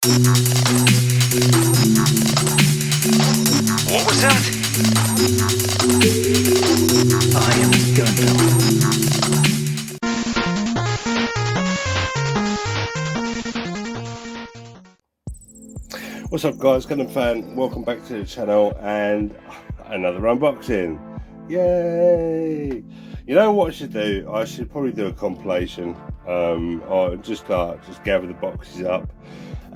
What was that? I am Gundam. What's up guys, GundamFan, welcome back to the channel and another unboxing. Yay! You know what I should do? I should probably do a compilation or just gather the boxes up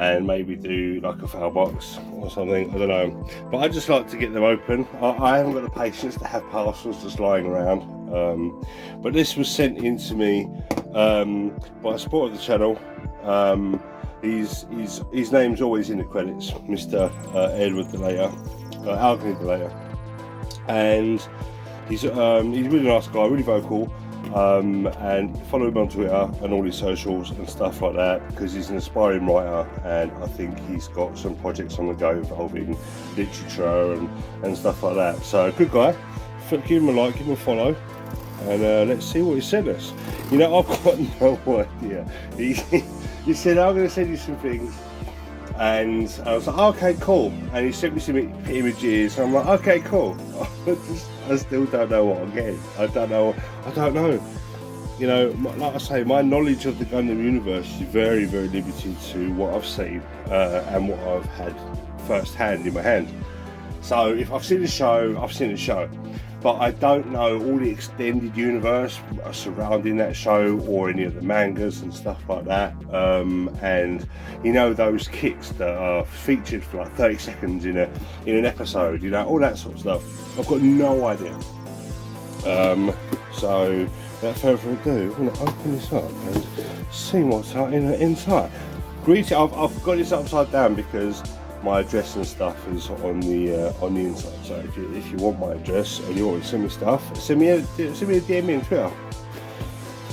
and maybe do like a fail box or something, I don't know. But I just like to get them open. I haven't got the patience to have parcels just lying around. But this was sent in to me by a supporter of the channel. His name's always in the credits, Mr. Edward Delator, Argni Delator, and he's a really nice guy, really vocal, and follow him on Twitter and all his socials and stuff like that, because he's an aspiring writer and I think he's got some projects on the go involving literature and stuff like that. So good guy, give him a like, give him a follow, and let's see what he sent us. You know, I've got no idea. He said, I'm going to send you some things, and I was like, okay, cool, and he sent me some images, and I'm like, okay, cool. I still don't know what I'm getting. I don't know. You know, like I say, my knowledge of the Gundam universe is very, very limited to what I've seen and what I've had first hand in my hand. So if I've seen the show, I've seen the show. But I don't know all the extended universe surrounding that show or any of the mangas and stuff like that. And you know, those kits that are featured for like 30 seconds in an episode, you know, all that sort of stuff. I've got no idea. So without further ado, I'm going to open this up and see what's inside. Greeting. I've got this upside down because my address and stuff is on the inside. So if you want my address and you want to send me stuff, send me a DM in Twitter.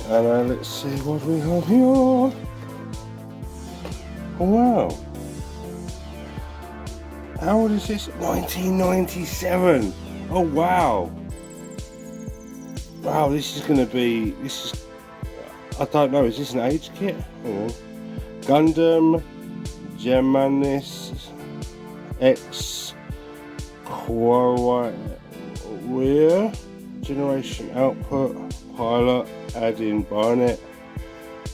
And let's see what we have here. Oh wow! How old is this? 1997. Oh wow! Wow, this is going to be. I don't know. Is this an age kit? Hang on. Gundam Germanis X Warrior Generation Output Pilot Add-in Barnet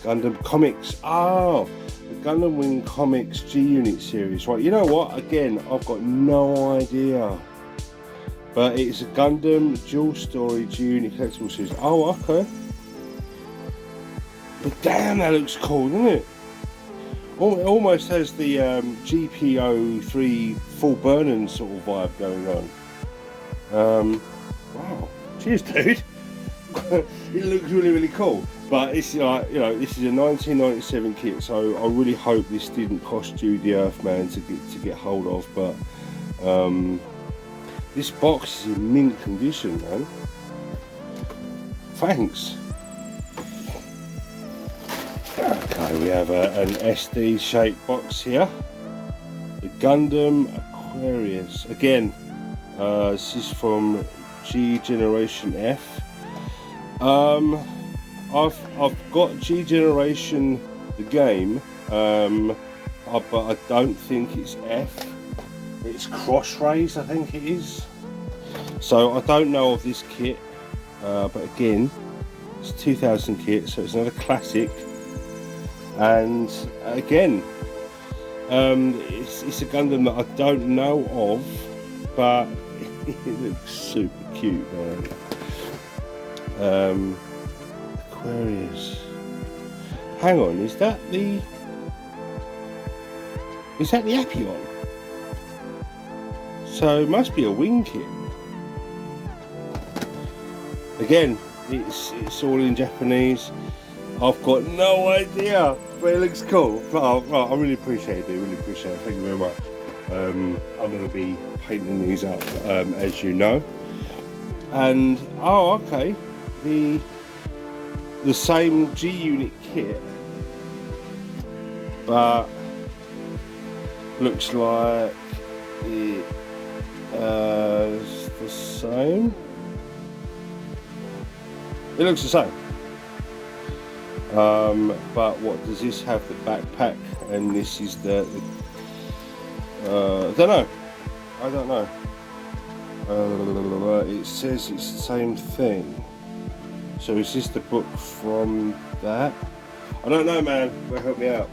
Gundam Comics. Oh, the Gundam Wing Comics G-Unit series. Right, you know what? Again, I've got no idea. But it's a Gundam dual story G-Unit collectible series. Oh, okay. But damn, that looks cool, doesn't it? It almost has the GPO3 full burning sort of vibe going on. Wow, cheers, dude. It looks really, really cool. But it's like, you know, this is a 1997 kit, so I really hope this didn't cost you the earth, man, to get hold of. But this box is in mint condition, man. Thanks. Okay, we have an SD shaped box here. The Gundam Aquarius. Again, this is from G Generation F. I've got G Generation the game, but I don't think it's F. It's Crossrays, I think it is. So I don't know of this kit, but again, it's a 2000 kit, so it's another classic. And again, it's a Gundam that I don't know of, but it looks super cute, man. Aquarius. Hang on, is that the Apion? So it must be a wing kit. Again, it's all in Japanese. I've got no idea, but it looks cool. But I really appreciate it, really appreciate it. Thank you very much. I'm going to be painting these up, as you know. And oh, okay, the same G-Unit kit, but looks like it's the same. It looks the same. But what does this have? The backpack, and this is the I don't know. It says it's the same thing. So is this the book from that? I don't know, man. Well, help me out.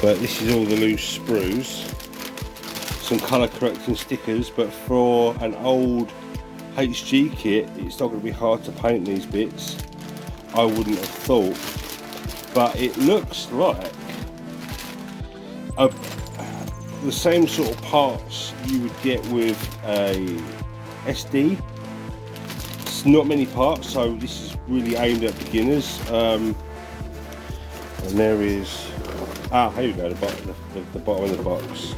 But this is all the loose sprues. Some colour correcting stickers, but for an old HG kit, it's not going to be hard to paint these bits. I wouldn't have thought. But it looks like the same sort of parts you would get with a SD. It's not many parts, so this is really aimed at beginners. And there is here we go, the bottom of the box.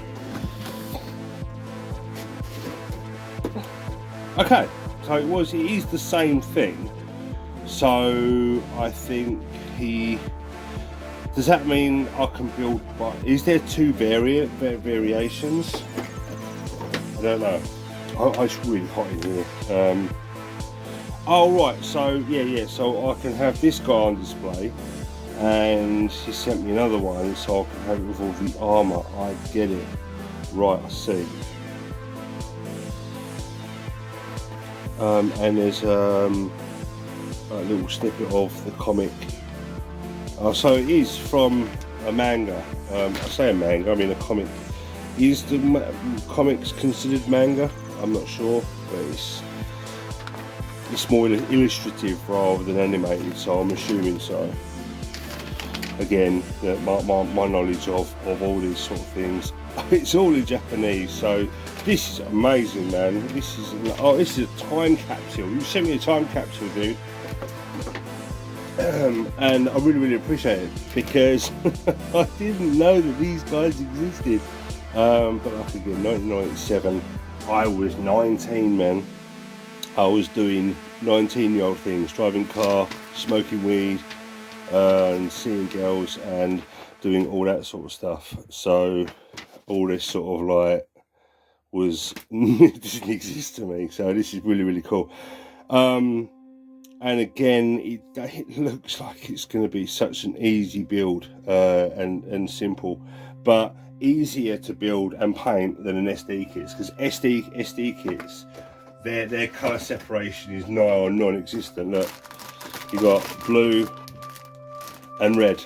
Okay, so it is the same thing. So I think does that mean I can build is there two variations? I don't know. It's really hot in here. Oh right, so yeah, so I can have this guy on display, and she sent me another one so I can have it with all the armour. I get it. Right, I see. And there's a little snippet of the comic. So it is from a manga. I say a manga, I mean a comic. Is the comics considered manga? I'm not sure, but it's more illustrative rather than animated, so I'm assuming so. Again, my knowledge of all these sort of things, it's all in Japanese, so this is amazing, man. This is a time capsule. You sent me a time capsule, dude. And I really appreciate it, because I didn't know that these guys existed. But like again, 1997, I was 19, man. I was doing 19-year-old things, driving car, smoking weed, and seeing girls, and doing all that sort of stuff. So all this sort of like didn't exist to me. So this is really cool. And again, it looks like it's going to be such an easy build, and simple, but easier to build and paint than an SD kit, because SD kits, their colour separation is nigh on non-existent. Look, you got blue and red.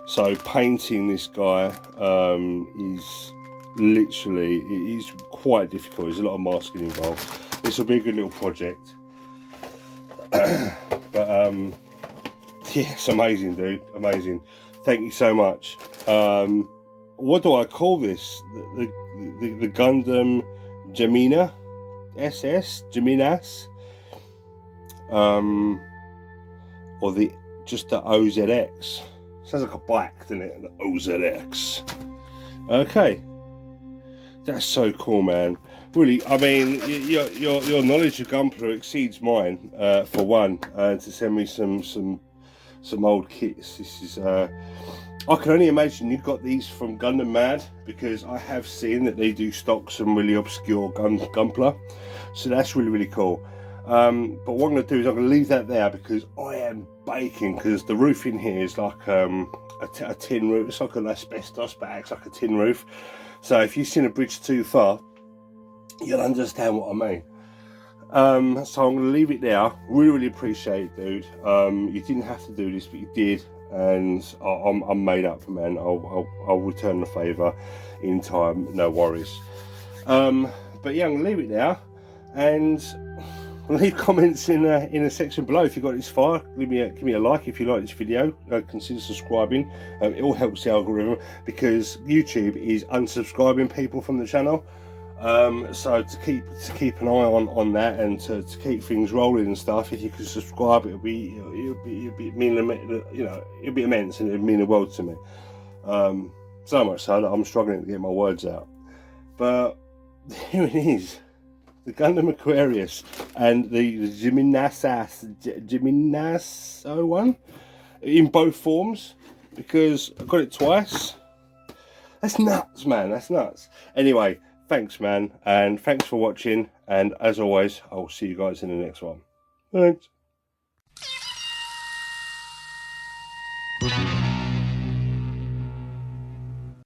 So painting this guy is literally, it is quite difficult. There's a lot of masking involved. This will be a good little project. But yeah, it's amazing, dude. Amazing. Thank you so much. What do I call this? The Gundam Gemina SS Geminas, or just the OZX. Sounds like a bike, doesn't it? The OZX. Okay, that's so cool, man. Really, I mean, your knowledge of Gunprimer exceeds mine. For one, to send me some old kits. This is I can only imagine you got these from Gundam Mad, because I have seen that they do stock some really obscure Gunpla. So that's really cool. But what I'm going to do is I'm going to leave that there, because I am baking, because the roof in here is like a tin roof. It's like an asbestos, but it acts like a tin roof. So if you've seen a bridge too far, you'll understand what I mean. So I'm going to leave it there. Really appreciate it, dude. You didn't have to do this, but you did, and I'm made up, man. I'll return the favour in time, no worries. But yeah, I'm going to leave it there, and leave comments in a section below if you got this far. Give me a like if you like this video. Consider subscribing. It all helps the algorithm, because YouTube is unsubscribing people from the channel. So to keep an eye on that, and to keep things rolling and stuff, if you could subscribe, it'll be immense, and it'd mean the world to me. So much so that I'm struggling to get my words out. But here it is, the Gundam Aquarius and the Geminas 01 in both forms, because I got it twice. That's nuts, man. That's nuts. Anyway, thanks, man, and thanks for watching, and as always, I'll see you guys in the next one. Thanks.